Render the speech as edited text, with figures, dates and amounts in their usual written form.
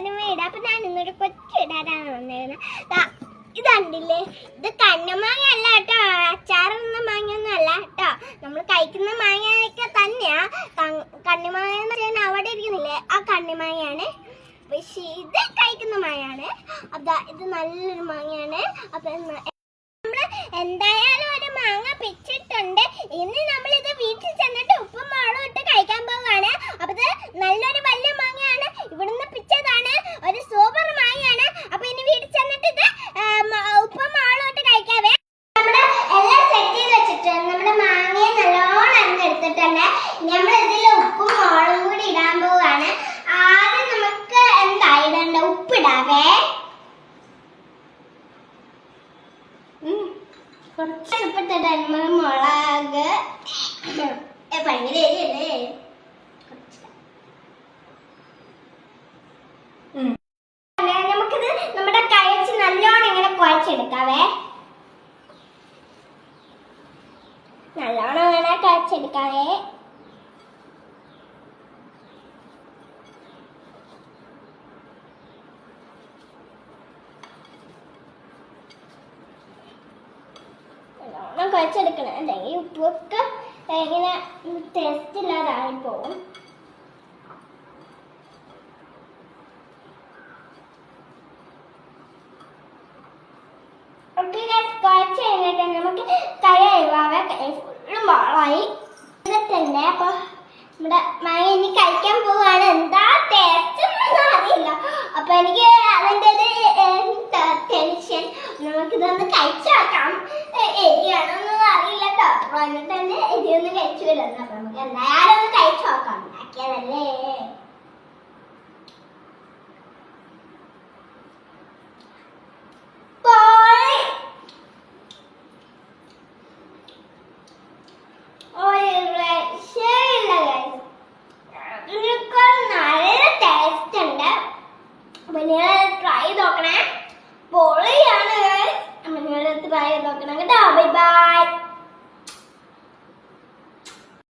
എല്ലാരും വീട്. അപ്പൊ ഞാൻ ഇന്നൊരു കൊച്ചിടാനാണ് വന്നിരുന്നത്. ഇത് കണ്ടില്ലേ, ഇത് കണ്ണിമാങ്ങ അല്ല കേട്ടോ, അച്ചാറുന്ന മാങ്ങയൊന്നും അല്ല കേട്ടോ, നമ്മൾ കഴിക്കുന്ന മാങ്ങയൊക്കെ തന്നെയാ. കണ്ണിമാങ്ങ എന്ന് പറയുന്നത് അവിടെ ഇരിക്കുന്നില്ലേ, ആ കണ്ണിമാങ്ങയാണ്. പക്ഷേ ഇത് കഴിക്കുന്ന മാങ്ങയാണ്. അതാ ഇത് നല്ലൊരു മാങ്ങയാണ്. അപ്പൊ നമ്മള് എന്തായാലും ഒരു മാങ്ങ പിച്ചിട്ടുണ്ട്. ഇന്ന് നമ്മളിത് വീട്ടിൽ ചെന്നിട്ട് ഉപ്പും മുളകും ഇട്ട് കഴിക്കാൻ പോവാണ്. അപ്പൊ ഇത് നല്ലൊരു വലിയ മാങ്ങയാണ്, ഇവിടുന്ന് പിച്ചതാണ്, ഒരു സൂപ്പർ മാങ്ങയാണ്. അപ്പൊ ഇനി വീട്ടിൽ ചെന്നിട്ട് ഇത് ഉപ്പും മുളകും ഇട്ട് കഴിക്കാവേ. നമ്മുടെ എല്ലാം സെറ്റ് ചെയ്ത് വെച്ചിട്ടുണ്ട്. നമ്മുടെ മാങ്ങയെ നല്ലോണം അരിഞ്ഞെടുത്തിട്ടുണ്ട്. നമ്മൾ ഇതിൽ ഉപ്പും മുളകും കൂടി ഇടാൻ പോവാണ്. ആദ്യം നമുക്ക് എന്താ ഇടണ്ട, ഉപ്പിടാവേ. കുറച്ച് ഉപ്പിട്ടിട്ട് മുളക് ഭയങ്കര എരിയല്ലേ. നമുക്കിത് നമ്മുടെ കഴിച്ച് നല്ലോണം ഇങ്ങനെ കുഴച്ചെടുക്കാവേ. നല്ലോണം ഇങ്ങനെ കുഴച്ചെടുക്കാവേ. കുഴച്ചെടുക്കണം, അല്ലെങ്കിൽ ഉപ്പൊക്കെ ഇങ്ങനെ ടേസ്റ്റ് ഇല്ലാതായി പോകും. കുഴച്ച് കഴിഞ്ഞിട്ട് നമുക്ക് കൈവാവ ഫുള്ളും വളമായി തന്നെ. അപ്പൊ നമ്മുടെ മാങ്ങ ഇനി കഴിക്കാൻ പോവാണ്. എന്താ ടേസ്റ്റ് ഒന്നും അറിയില്ല. അപ്പൊ എനിക്ക് അതിൻ്റെ ടെൻഷൻ. നമുക്കിതൊന്ന് കഴിച്ചു നോക്കാം. എരിയാണോന്നും അറിയില്ല കേട്ടോ. എന്നിട്ട് തന്നെ എരിയൊന്ന് കഴിച്ചു വരുന്നു. അപ്പൊ നമുക്ക് എന്തായാലും